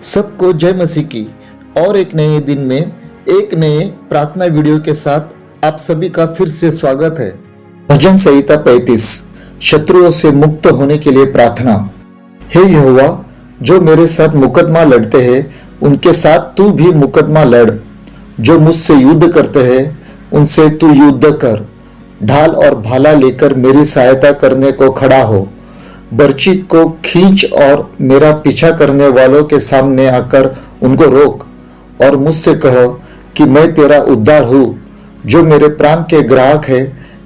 सबको जय मसीह की। और एक नए दिन में एक नए प्रार्थना वीडियो के साथ आप सभी का फिर से स्वागत है। भजन संहिता 35, शत्रुओं से मुक्त होने के लिए प्रार्थना। हे यहोवा, जो मेरे साथ मुकदमा लड़ते हैं उनके साथ तू भी मुकदमा लड़। जो मुझसे युद्ध करते हैं उनसे तू युद्ध कर। ढाल और भाला लेकर मेरी सहायता करने को खड़ा हो। बर्ची को खींच और मेरा पीछा करने वालों के सामने आकर उनको रोक और मुझसे कहो कि मैं तेरा उद्धार हूँ। जो मेरे प्राण के ग्राहक है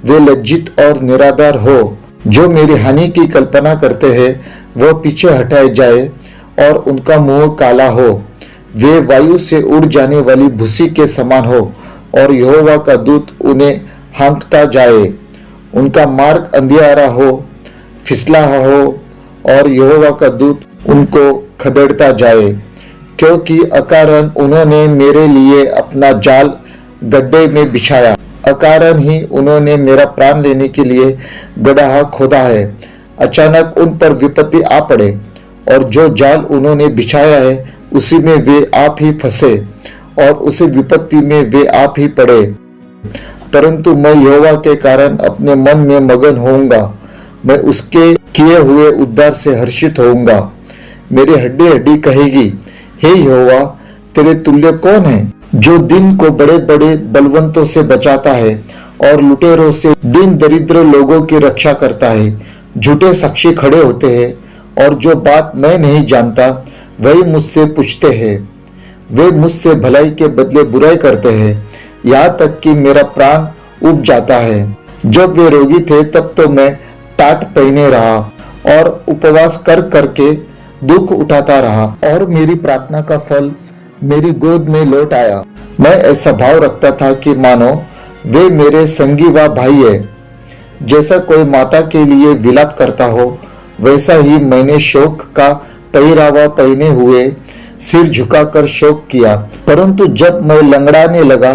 वे लज्जित और निराधार हो। जो मेरी हानि की कल्पना करते हैं वह पीछे हटाए जाए और उनका मुंह काला हो। वे वायु से उड़ जाने वाली भूसी के समान हो और यहोवा का दूत उन्हें हाँकता जाए। उनका मार्ग अंधियारा हो, फिसला हो और यहोवा का दूत उनको खदेड़ता जाए। क्योंकि अकारण उन्होंने मेरे लिए अपना जाल गड्ढे में बिछाया। अकारण ही उन्होंने मेरा प्राण लेने के लिए गड्ढा खोदा है। अचानक उन पर विपत्ति आ पड़े और जो जाल उन्होंने बिछाया है उसी में वे आप ही फंसे और उसी विपत्ति में वे आप ही पड़े। परंतु मैं यहोवा के कारण अपने मन में मगन होऊंगा। मैं उसके किए हुए उद्धार से हर्षित होऊंगा। मेरी हड्डी हड्डी कहेगी, हे यहोवा, तेरे तुल्य कौन है? जो दिन को बड़े बड़े बलवंतों से बचाता है और लुटेरों से दीन दरिद्र लोगों की रक्षा करता है। झूठे साक्षी खड़े होते हैं और जो बात मैं नहीं जानता वही मुझसे पूछते हैं। वे मुझसे भलाई के बदले बुराई करते हैं, यहाँ तक कि मेरा प्राण उब जाता है। जब वे रोगी थे तब तो मैं टाट पहने रहा और उपवास कर करके दुख उठाता रहा और मेरी प्रार्थना का फल मेरी गोद में लौट आया। मैं ऐसा भाव रखता था कि मानो वे मेरे संगी व भाई है। जैसा कोई माता के लिए विलाप करता हो वैसा ही मैंने शोक का पहरावा पहने हुए सिर झुकाकर शोक किया। परंतु जब मैं लंगड़ाने लगा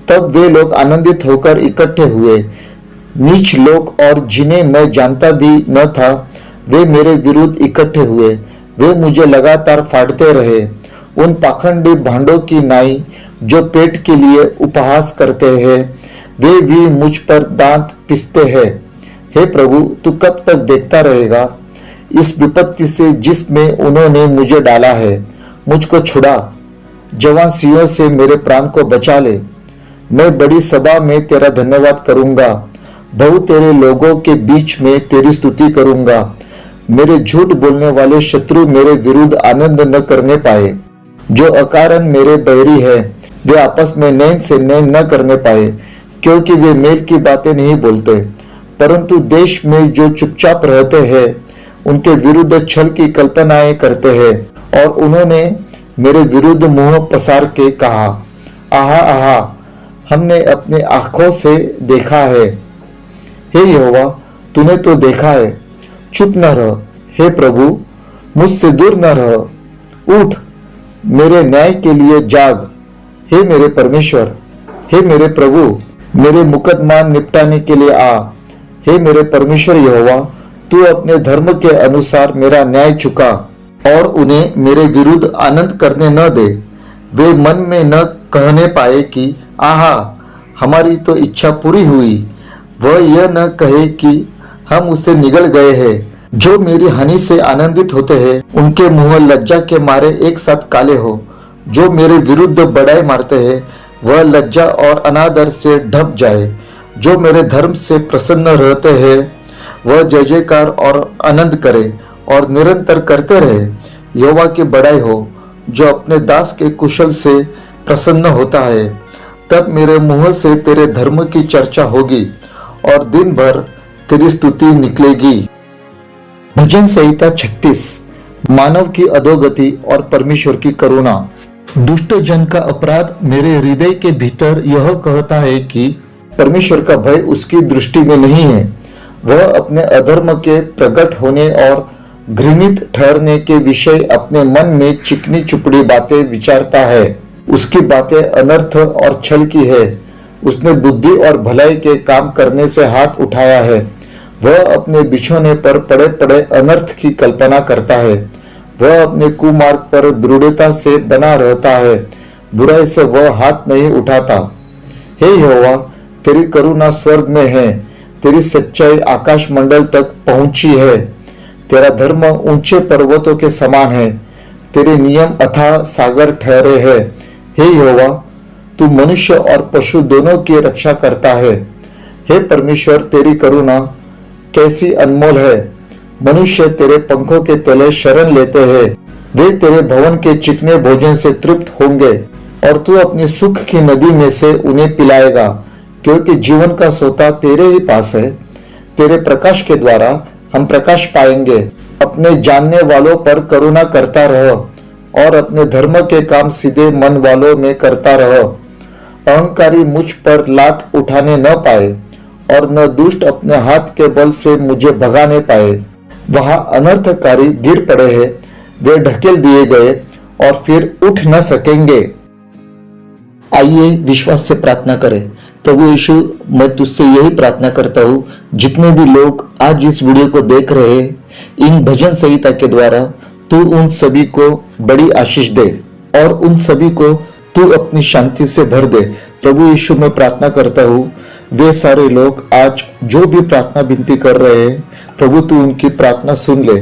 तब वे लोग आनंदित होकर इकट्ठे हुए। नीच लोग और जिन्हें मैं जानता भी न था वे मेरे विरुद्ध इकट्ठे हुए। वे मुझे लगातार फाड़ते रहे। उन पाखंडी भांडों की नाई जो पेट के लिए उपहास करते हैं वे भी मुझ पर दांत पिसते हैं। हे प्रभु, तू कब तक देखता रहेगा? इस विपत्ति से जिसमें उन्होंने मुझे डाला है मुझको छुड़ा। जवान सियों से मेरे प्राण को बचा ले। मैं बड़ी सभा में तेरा धन्यवाद करूंगा। बहु तेरे लोगों के बीच में तेरी स्तुति करूंगा। मेरे झूठ बोलने वाले शत्रु मेरे विरुद्ध आनंद न करने पाए। जो अकारण मेरे बैरी है वे आपस में नैन से नैन न करने पाए, क्योंकि वे मेल की बातें नहीं बोलते। परंतु देश में जो चुपचाप रहते हैं उनके विरुद्ध छल की कल्पनाएं करते हैं। और उन्होंने मेरे विरुद्ध मुंह पसार के कहा, आहा आहा, हमने अपनी आंखों से देखा है। हे यहोवा, तूने तो देखा है, चुप न रह। हे प्रभु, मुझसे दूर न रह। उठ, मेरे न्याय के लिए जाग। हे मेरे परमेश्वर, हे मेरे प्रभु, मेरे मुकदमा निपटाने के लिए आ। हे मेरे परमेश्वर यहोवा, तू अपने धर्म के अनुसार मेरा न्याय चुका और उन्हें मेरे विरुद्ध आनंद करने न दे। वे मन में न कहने पाए कि आहा, हमारी तो इच्छा पूरी हुई। वह यह न कहे कि हम उससे निगल गए हैं। जो मेरी हानि से आनंदित होते हैं उनके मुंह लज्जा के मारे एक साथ काले हो। जो मेरे विरुद्ध बड़ाई मारते हैं वह लज्जा और अनादर से ढप जाए। जो मेरे धर्म से प्रसन्न रहते हैं वह जय जयकार और आनंद करे और निरंतर करते रहे। यहोवा की बड़ाई हो जो अपने दास के कुशल से प्रसन्न होता है। तब मेरे मुंह से तेरे धर्म की चर्चा होगी और दिन भर तेरी स्तुति निकलेगी। भजन संहिता 36, मानव की अधोगति और परमेश्वर की करुणा। दुष्ट जन का अपराध मेरे हृदय के भीतर यह कहता है कि परमेश्वर का भय उसकी दृष्टि में नहीं है। वह अपने अधर्म के प्रकट होने और घृणित ठहरने के विषय अपने मन में चिकनी चुपड़ी बातें विचारता है। उसकी बातें अनर्थ और छल की है। उसने बुद्धि और भलाई के काम करने से हाथ उठाया है। वह अपने बिछोने पर पड़े पड़े अनर्थ की कल्पना करता है। वह अपने कुमार्ग पर दृढ़ता से बना रहता है, बुराई से वह हाथ नहीं उठाता। हे यहोवा, तेरी करुणा स्वर्ग में है, तेरी सच्चाई आकाश मंडल तक पहुंची है। तेरा धर्म ऊंचे पर्वतों के समान है, तेरे नियम अथाह सागर ठहरे हैं। हे यहोवा, तू मनुष्य और पशु दोनों की रक्षा करता है। हे परमेश्वर, तेरी करुणा कैसी अनमोल है। मनुष्य तेरे पंखों के तले शरण लेते हैं, वे तेरे भवन के चिकने भोजन से तृप्त होंगे और तू अपनी सुख की नदी में से उन्हें पिलाएगा, क्योंकि जीवन का सोता तेरे ही पास है। तेरे प्रकाश के द्वारा हम प्रकाश पाएंगे। अपने जानने वालों पर करुणा करता रहो और अपने धर्म के काम सीधे मन वालों में करता रहो। अहंकारी मुझ पर लात उठाने न पाए और न दुष्ट अपने हाथ के बल से मुझे भगाने पाए। वहां अनर्थकारी गिर पड़े हैं, वे ढकेल दिए गए और फिर उठ न सकेंगे। आइए विश्वास से प्रार्थना करें। प्रभु यीशु, मैं तुझसे यही प्रार्थना करता हूँ, जितने भी लोग आज इस वीडियो को देख रहे हैं, इन भजन संहिता के द्वारा तू उन सभी को बड़ी आशीष दे और उन सभी को तू अपनी शांति से भर दे। प्रभु यीशु, मैं प्रार्थना करता हूँ, वे सारे लोग आज जो भी प्रार्थना विनती कर रहे हैं, प्रभु तू उनकी प्रार्थना सुन ले।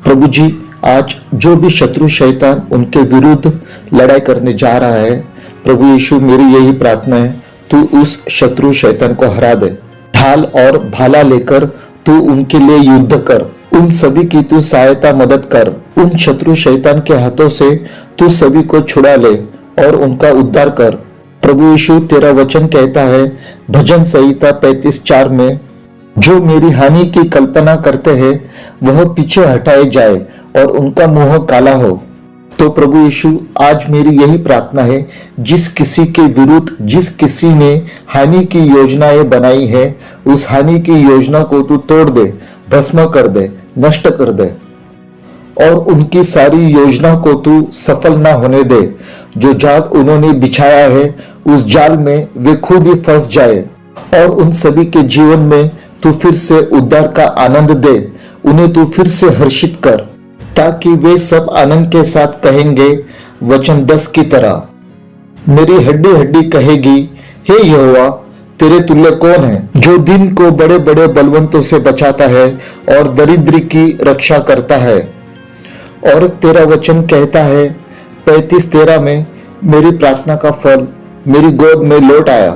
प्रभु जी, आज जो भी शत्रु शैतान उनके विरुद्ध लड़ाई करने जा रहा है, प्रभु यीशु, मेरी यही प्रार्थना है, तू उस शत्रु शैतान को हरा दे। ढाल और भाला लेकर तू उनके लिए युद्ध कर, उन सभी की तू सहायता मदद कर। उन शत्रु शैतान के हाथों से तू सभी को छुड़ा ले और उनका उद्धार कर। प्रभु यीशु, तेरा वचन कहता है भजन संहिता 35:4 में, जो मेरी हानि की कल्पना करते हैं वह पीछे हटाए जाए और उनका मुंह काला हो। तो प्रभु यीशु, आज मेरी यही प्रार्थना है, जिस किसी के विरुद्ध जिस किसी ने हानि की योजनाएं बनाई है, उस हानि की योजना को तू तोड़ दे, भस्म कर दे, नष्ट कर दे और उनकी सारी योजना को तू सफल ना होने दे। जो जाल उन्होंने बिछाया है, उस जाल में वे खुद ही फंस जाए और उन सभी के जीवन में तू फिर से उद्धार का आनंद दे। उन्हें तू फिर से हर्षित कर, ताकि वे सब आनंद के साथ कहेंगे वचन 10 की तरह, मेरी हड्डी हड्डी कहेगी, हे यहोवा, तेरे तुल्य कौन है, जो दिन को बड़े बड़े बलवंतों से बचाता है और दरिद्र की रक्षा करता है। और तेरा वचन कहता है 35:13 में, मेरी प्रार्थना का फल मेरी गोद में लौट आया।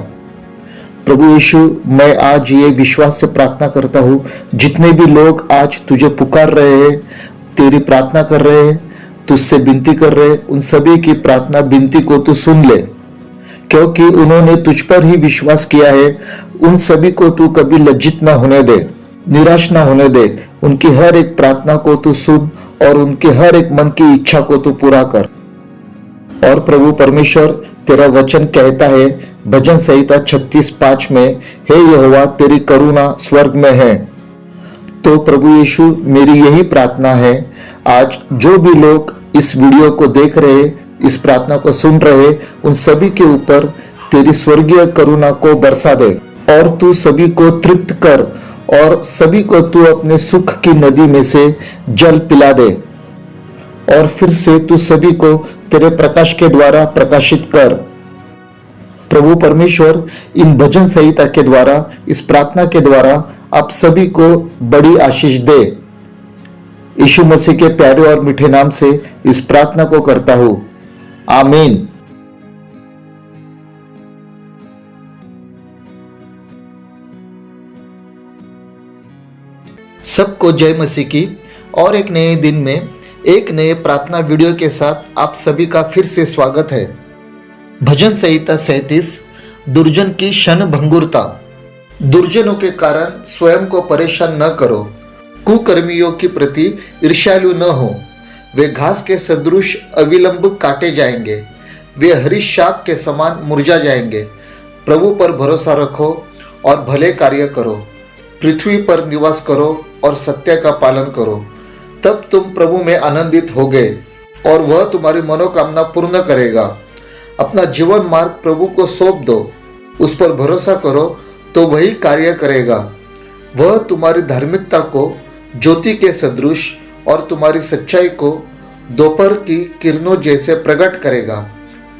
प्रभु यीशु, मैं आज ये विश्वास से प्रार्थना करता हूँ, जितने भी लोग आज तुझे पुकार रहे हैं, तेरी प्रार्थना कर रहे हैं, तुझसे विनती कर रहे हैं, उन सभी की प्रार्थना विनती को तू सुन ले, क्योंकि उन्होंने तुझ पर ही विश्वास किया है। उन सभी को तू कभी लज्जित ना होने दे, निराश ना होने दे। उनकी हर एक प्रार्थना को तू सुन और उनके हर एक मन की इच्छा को तू पूरा कर। और प्रभु परमेश्वर, तेरा वचन कहता है भजन संहिता 36:5 में, हे यहोवा, तेरी करुणा स्वर्ग में है। तो प्रभु यीशु, मेरी यही प्रार्थना है, आज जो भी लोग इस वीडियो को देख रहे, इस प्रार्थना को सुन रहे, उन सभी के ऊपर तेरी स्वर्गीय करुणा को बरसा दे और तू सभी को तृप्त कर और सभी को तू अपने सुख की नदी में से जल पिला दे और फिर से तू सभी को तेरे प्रकाश के द्वारा प्रकाशित कर। प्रभु परमेश्वर, इन भजन संहिता के द्वारा, इस प्रार्थना के द्वारा आप सभी को बड़ी आशीष दे। यीशु मसीह के प्यारे और मीठे नाम से इस प्रार्थना को करता हूं, आमीन। सबको जय मसीह की। और एक नए दिन में एक नए प्रार्थना वीडियो के साथ आप सभी का फिर से स्वागत है। भजन संहिता 37, दुर्जन की क्षण भंगुरता। दुर्जनों के कारण स्वयं को परेशान न करो, कुकर्मियों की प्रति ईर्ष्यालु न हो। वे घास के सदृश अविलंब काटे जाएंगे, वे हरी शाख के समान मुरझा जाएंगे। प्रभु पर भरोसा रखो और भले कार्य करो, पृथ्वी पर निवास करो और सत्य का पालन करो। तब तुम प्रभु में आनंदित होगे और वह तुम्हारी मनोकामना पूर्ण करेगा। अपना जीवन मार्ग प्रभु को सौंप दो, उस पर भरोसा करो तो वही कार्य करेगा। वह तुम्हारी धार्मिकता को ज्योति के सदृश और तुम्हारी सच्चाई को दोपहर की किरणों जैसे प्रकट करेगा।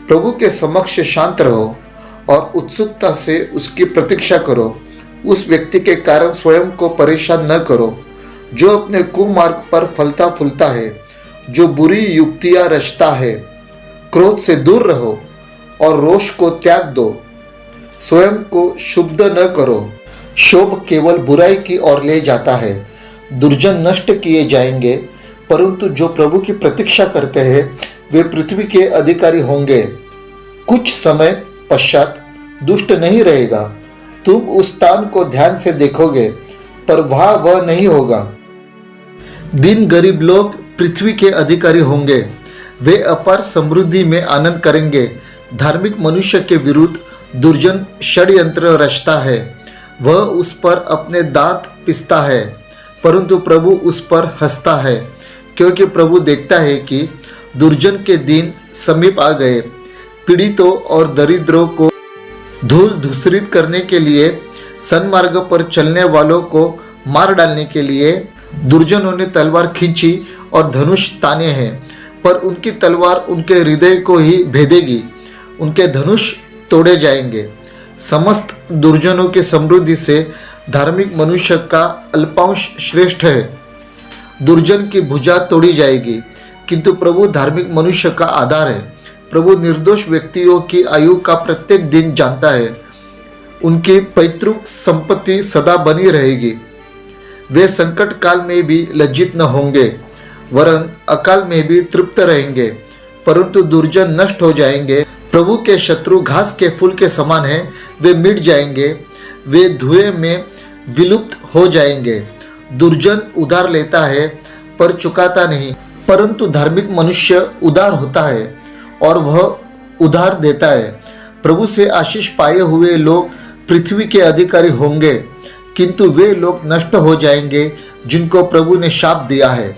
प्रभु के समक्ष शांत रहो और उत्सुकता से उसकी प्रतीक्षा करो। उस व्यक्ति के कारण स्वयं को परेशान न करो जो अपने कुमार्ग पर फलता फूलता है, जो बुरी युक्तियां रचता है। क्रोध से दूर रहो और रोष को त्याग दो। स्वयं को शुद्ध न करो। शोभ केवल बुराई की ओर ले जाता है। दुर्जन नष्ट किए जाएंगे, परंतु जो प्रभु की प्रतीक्षा करते हैं वे पृथ्वी के अधिकारी होंगे। कुछ समय पश्चात दुष्ट नहीं रहेगा। तुम उस स्थान को ध्यान से देखोगे, पर वहां वह नहीं होगा। दिन गरीब लोग पृथ्वी के अधिकारी होंगे। वे अपार समृद्धि में आनंद करेंगे। धार्मिक मनुष्य के विरुद्ध दुर्जन षड्यंत्र रचता है। वह उस पर अपने दांत पिसता है, परंतु प्रभु उस पर हंसता है, क्योंकि प्रभु देखता है कि दुर्जन के दिन समीप आ गए। पीड़ितों और दरिद्रों को धूल धूसरित करने के लिए, सन्मार्ग पर चलने वालों को मार डालने के लिए दुर्जनों ने तलवार खींची और धनुष ताने हैं, पर उनकी तलवार उनके हृदय को ही भेदेगी। उनके धनुष तोड़े जाएंगे। समस्त दुर्जनों की समृद्धि से धार्मिक मनुष्य का अल्पांश श्रेष्ठ है। दुर्जन की भुजा तोड़ी जाएगी, किंतु प्रभु धार्मिक मनुष्य का आधार है। प्रभु निर्दोष व्यक्तियों की आयु का प्रत्येक दिन जानता है। उनकी पैतृक संपत्ति सदा बनी रहेगी। वे संकट काल में भी लज्जित न होंगे, वरन अकाल में भी तृप्त रहेंगे। परंतु दुर्जन नष्ट हो जाएंगे। प्रभु के शत्रु घास के फूल के समान हैं, वे मिट जाएंगे। वे धुएं में विलुप्त हो जाएंगे। दुर्जन उधार लेता है पर चुकाता नहीं, परंतु धार्मिक मनुष्य उदार होता है और वह उधार देता है। प्रभु से आशीष पाए हुए लोग पृथ्वी के अधिकारी होंगे, किंतु वे लोग नष्ट हो जाएंगे जिनको प्रभु ने शाप दिया है।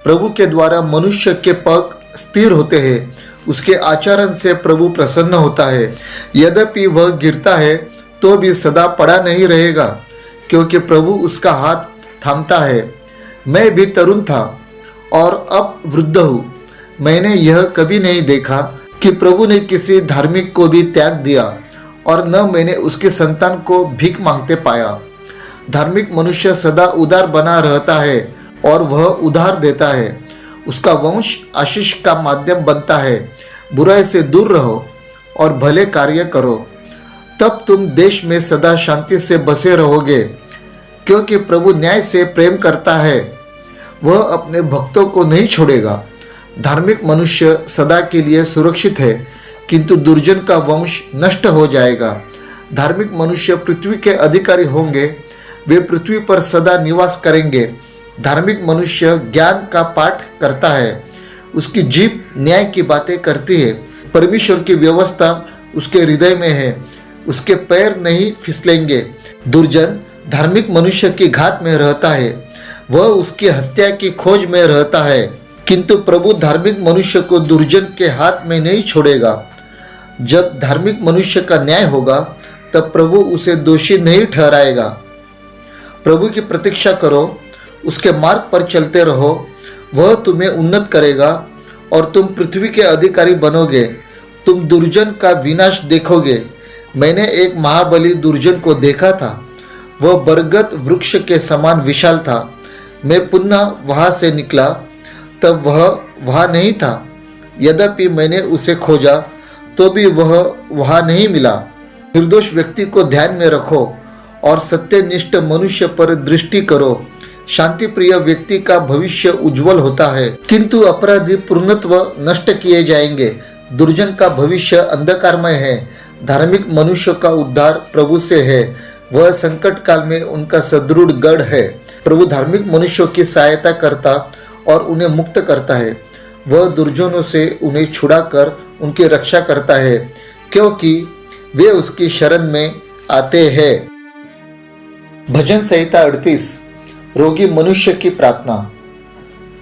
प्रभु के द्वारा मनुष्य के पग स्थिर होते हैं। उसके आचरण से प्रभु प्रसन्न होता है। यद्यपि वह गिरता है तो भी सदा पड़ा नहीं रहेगा, क्योंकि प्रभु उसका हाथ थामता है। मैं भी तरुण था और अब वृद्ध हूँ। मैंने यह कभी नहीं देखा कि प्रभु ने किसी धार्मिक को भी त्याग दिया, और न मैंने उसके संतान को भीख मांगते पाया। धार्मिक मनुष्य सदा उदार बना रहता है और वह उधार देता है। उसका वंश आशीष का माध्यम बनता है। बुराई से दूर रहो और भले कार्य करो, तब तुम देश में सदा शांति से बसे रहोगे, क्योंकि प्रभु न्याय से प्रेम करता है। वह अपने भक्तों को नहीं छोड़ेगा। धार्मिक मनुष्य सदा के लिए सुरक्षित है, किंतु दुर्जन का वंश नष्ट हो जाएगा। धार्मिक मनुष्य पृथ्वी के अधिकारी होंगे। वे पृथ्वी पर सदा निवास करेंगे। धार्मिक मनुष्य ज्ञान का पाठ करता है। उसकी जीभ न्याय की बातें करती है। परमेश्वर की व्यवस्था उसके हृदय में है। उसके पैर नहीं फिसलेंगे। दुर्जन धार्मिक मनुष्य की घात में रहता है। वह उसकी हत्या की खोज में रहता है, किंतु प्रभु धार्मिक मनुष्य को दुर्जन के हाथ में नहीं छोड़ेगा। जब धार्मिक मनुष्य का न्याय होगा, तब प्रभु उसे दोषी नहीं ठहराएगा। प्रभु की प्रतीक्षा करो, उसके मार्ग पर चलते रहो। वह तुम्हें उन्नत करेगा और तुम पृथ्वी के अधिकारी बनोगे। तुम दुर्जन का विनाश देखोगे। मैंने एक महाबली दुर्जन को देखा था। वह बरगद वृक्ष के समान विशाल था। मैं पुनः वहां से निकला, तब वह वहां नहीं था। यद्यपि मैंने उसे खोजा तो भी वह वहां नहीं मिला। निर्दोष व्यक्ति को ध्यान में रखो और सत्यनिष्ठ मनुष्य पर दृष्टि करो। शांति प्रिय व्यक्ति का भविष्य उज्जवल होता है, किंतु अपराधी पूर्णत्व नष्ट किए जाएंगे। दुर्जन का भविष्य अंधकारमय है। धार्मिक मनुष्य का उद्धार प्रभु से है। वह संकट काल में उनका सदृढ़ गढ़ है। प्रभु धार्मिक मनुष्यों की सहायता करता और उन्हें मुक्त करता है। वह दुर्जनों से उन्हें छुड़ाकर उनकी रक्षा करता है, क्योंकि वे उसकी शरण में आते हैं। भजन संहिता 38। रोगी मनुष्य की प्रार्थना।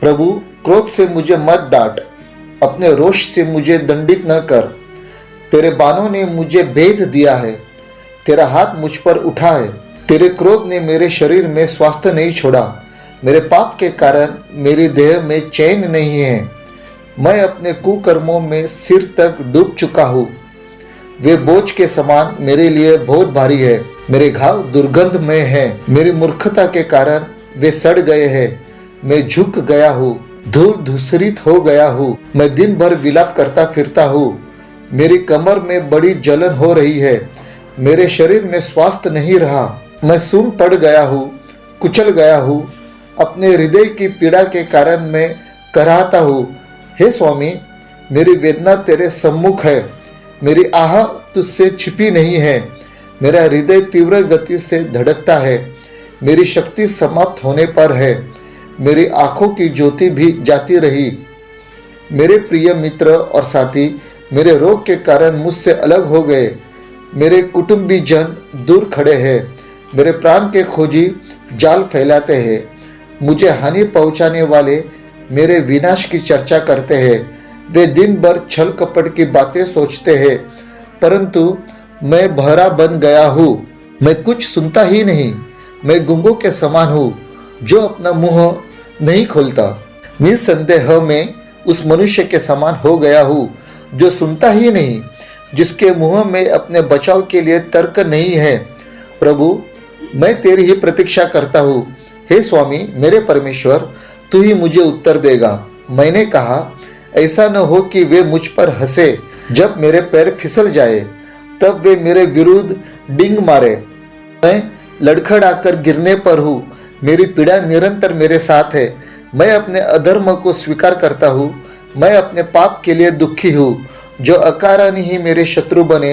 प्रभु, क्रोध से मुझे मत डांट, अपने रोष से मुझे दंडित न कर। तेरे बाणों ने मुझे भेद दिया है, तेरा हाथ मुझ पर उठा है। तेरे क्रोध ने मेरे शरीर में स्वास्थ्य नहीं छोड़ा। मेरे पाप के कारण मेरी देह में चैन नहीं है। मैं अपने कुकर्मों में सिर तक डूब चुका हूँ। वे बोझ के समान मेरे लिए बहुत भारी है। मेरे घाव दुर्गंधमय हैं। मेरी मूर्खता के कारण वे सड़ गए हैं। मैं झुक गया हूँ, धूल धूसरित हो गया हूँ। मैं दिन भर विलाप करता फिरता हूँ। मेरी कमर में बड़ी जलन हो रही है। मेरे शरीर में स्वास्थ्य नहीं रहा। मैं सुन्न पड़ गया हूँ, कुचल गया हूँ। अपने हृदय की पीड़ा के कारण मैं कराहता हूँ। हे स्वामी, मेरी वेदना तेरे सम्मुख है। मेरी आह तुझसे छिपी नहीं है। मेरा हृदय तीव्र गति से धड़कता है। मेरी शक्ति समाप्त होने पर है। मेरी आंखों की ज्योति भी जाती रही। मेरे प्रिय मित्र और साथी मेरे रोग के कारण मुझसे अलग हो गए। मेरे कुटुंबी जन दूर खड़े हैं। मेरे प्राण के खोजी जाल फैलाते हैं। मुझे हानि पहुंचाने वाले मेरे विनाश की चर्चा करते हैं। वे दिन भर छल कपट की बातें सोचते हैं, परंतु मैं बहरा बन गया हूँ। मैं कुछ सुनता ही नहीं। मैं गूंगों के समान हूँ जो अपना मुंह नहीं खोलता। निसंदेह में उस मनुष्य के समान हो गया हूँ जो सुनता ही नहीं, जिसके मुंह में अपने बचाव के लिए तर्क नहीं है। प्रभु, मैं तेरी ही प्रतीक्षा करता हूँ। हे स्वामी मेरे परमेश्वर, तू ही मुझे उत्तर देगा। मैंने कहा, ऐसा न हो कि वे मुझ पर हंसे। जब मेरे पैर फिसल जाए तब वे मेरे विरुद्ध डिंग मारे। मैं लड़खड़ाकर गिरने पर हूँ। मेरी पीड़ा निरंतर मेरे साथ है। मैं अपने अधर्म को स्वीकार करता हूँ। मैं अपने पाप के लिए दुखी हूँ। जो अकारण ही मेरे शत्रु बने,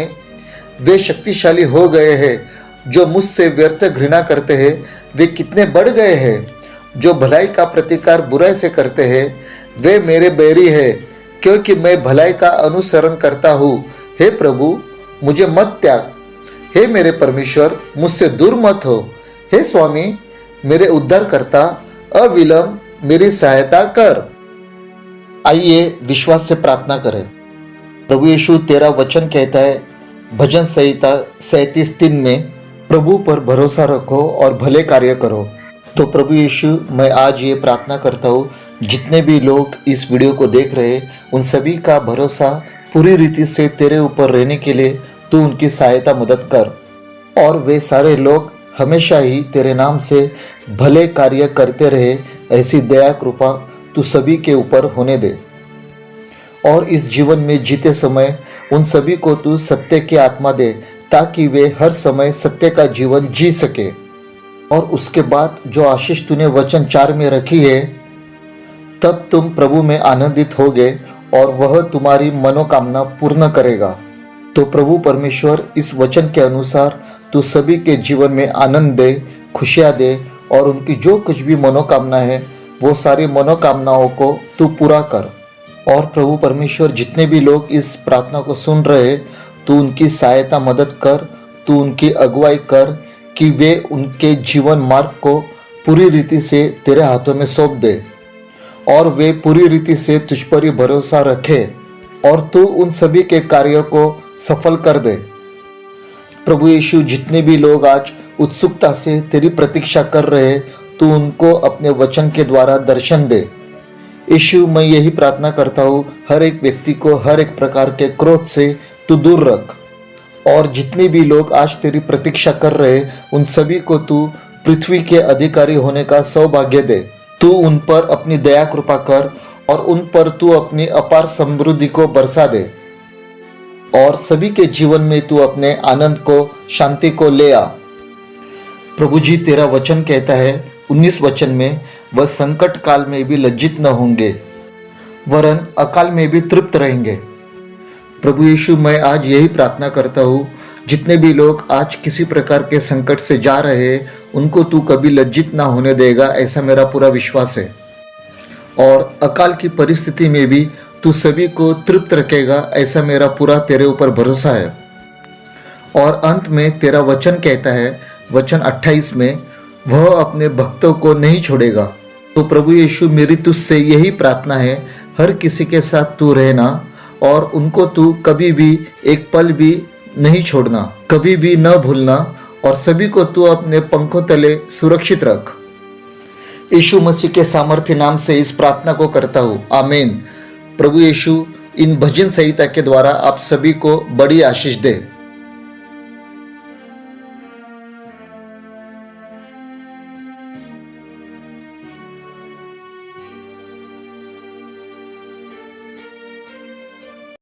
वे शक्तिशाली हो गए हैं। जो मुझसे व्यर्थ घृणा करते हैं, वे कितने बढ़ गए हैं। जो भलाई का प्रतिकार बुराई से करते हैं, वे मेरे बैरी हैं, क्योंकि मैं भलाई का अनुसरण करता हूँ। हे प्रभु, मुझे मत त्याग। हे मेरे परमेश्वर, मुझसे दूर मत हो। हे स्वामी मेरे उद्धारकर्ता, अविलंब मेरी सहायता कर। आइए विश्वास से प्रार्थना करें। प्रभु यीशु, तेरा वचन कहता है भजन संहिता 37:3 में, प्रभु पर भरोसा रखो और भले कार्य करो। तो प्रभु यीशु, मैं आज ये प्रार्थना करता हूँ, जितने भी लोग इस वीडियो को देख रहे हैं, उन सभी का भरोसा पूरी रीति से तेरे ऊपर रहने के लिए तू उनकी सहायता मदद कर, और वे सारे लोग हमेशा ही तेरे नाम से भले कार्य करते रहे। ऐसी दया कृपा तू सभी के ऊपर होने दे, और इस जीवन में जीते समय उन सभी को तू सत्य की आत्मा दे, ताकि वे हर समय सत्य का जीवन जी सके। और उसके बाद जो आशीष तूने वचन 4 में रखी है, तब तुम प्रभु में आनंदित होगे और वह तुम्हारी मनोकामना पूर्ण करेगा। तो प्रभु परमेश्वर, इस वचन के अनुसार तू सभी के जीवन में आनंद दे, खुशियाँ दे, और उनकी जो कुछ भी मनोकामना है वो सारी मनोकामनाओं को तू पूरा कर। और प्रभु परमेश्वर, जितने भी लोग इस प्रार्थना को सुन रहे, तू उनकी सहायता मदद कर, तू उनकी अगुवाई कर, कि वे उनके जीवन मार्ग को पूरी रीति से तेरे हाथों में सौंप दे, और वे पूरी रीति से तुझ पर ही भरोसा रखे, और तू उन सभी के कार्यों को सफल कर दे। प्रभु यीशु, जितने भी लोग आज उत्सुकता से तेरी प्रतीक्षा कर रहे, तू उनको अपने वचन के द्वारा दर्शन दे। यीशु, मैं यही प्रार्थना करता हूँ, हर एक व्यक्ति को हर एक प्रकार के क्रोध से तू दूर रख, और जितने भी लोग आज तेरी प्रतीक्षा कर रहे, उन सभी को तू पृथ्वी के अधिकारी होने का सौभाग्य दे। तू उन पर अपनी दया कृपा कर, और उन पर तू अपनी अपार समृद्धि को बरसा दे, और सभी के जीवन में तू अपने आनंद को, शांति को ले आ। प्रभु जी, तेरा वचन कहता है 19 वचन में, वह संकट काल में भी लज्जित न होंगे, वरन अकाल में भी तृप्त रहेंगे। प्रभु यीशु, मैं आज यही प्रार्थना करता हूँ, जितने भी लोग आज किसी प्रकार के संकट से जा रहे हैं, उनको तू कभी लज्जित ना होने देगा, ऐसा मेरा पूरा विश्वास है। और अकाल की परिस्थिति में भी तू सभी को तृप्त रखेगा, ऐसा मेरा पूरा तेरे ऊपर भरोसा है। और अंत में तेरा वचन कहता है, वचन 28 में, वह अपने भक्तों को नहीं छोड़ेगा। तो प्रभु यीशु, मेरी तुझसे यही प्रार्थना है, हर किसी के साथ तू रहना, और उनको तू कभी भी एक पल भी नहीं छोड़ना, कभी भी न भूलना, और सभी को तू अपने पंखों तले सुरक्षित रख। यीशु मसीह के सामर्थ्य नाम से इस प्रार्थना को करता हूँ, आमीन। प्रभु यीशु इन भजन संहिता के द्वारा आप सभी को बड़ी आशीष दे।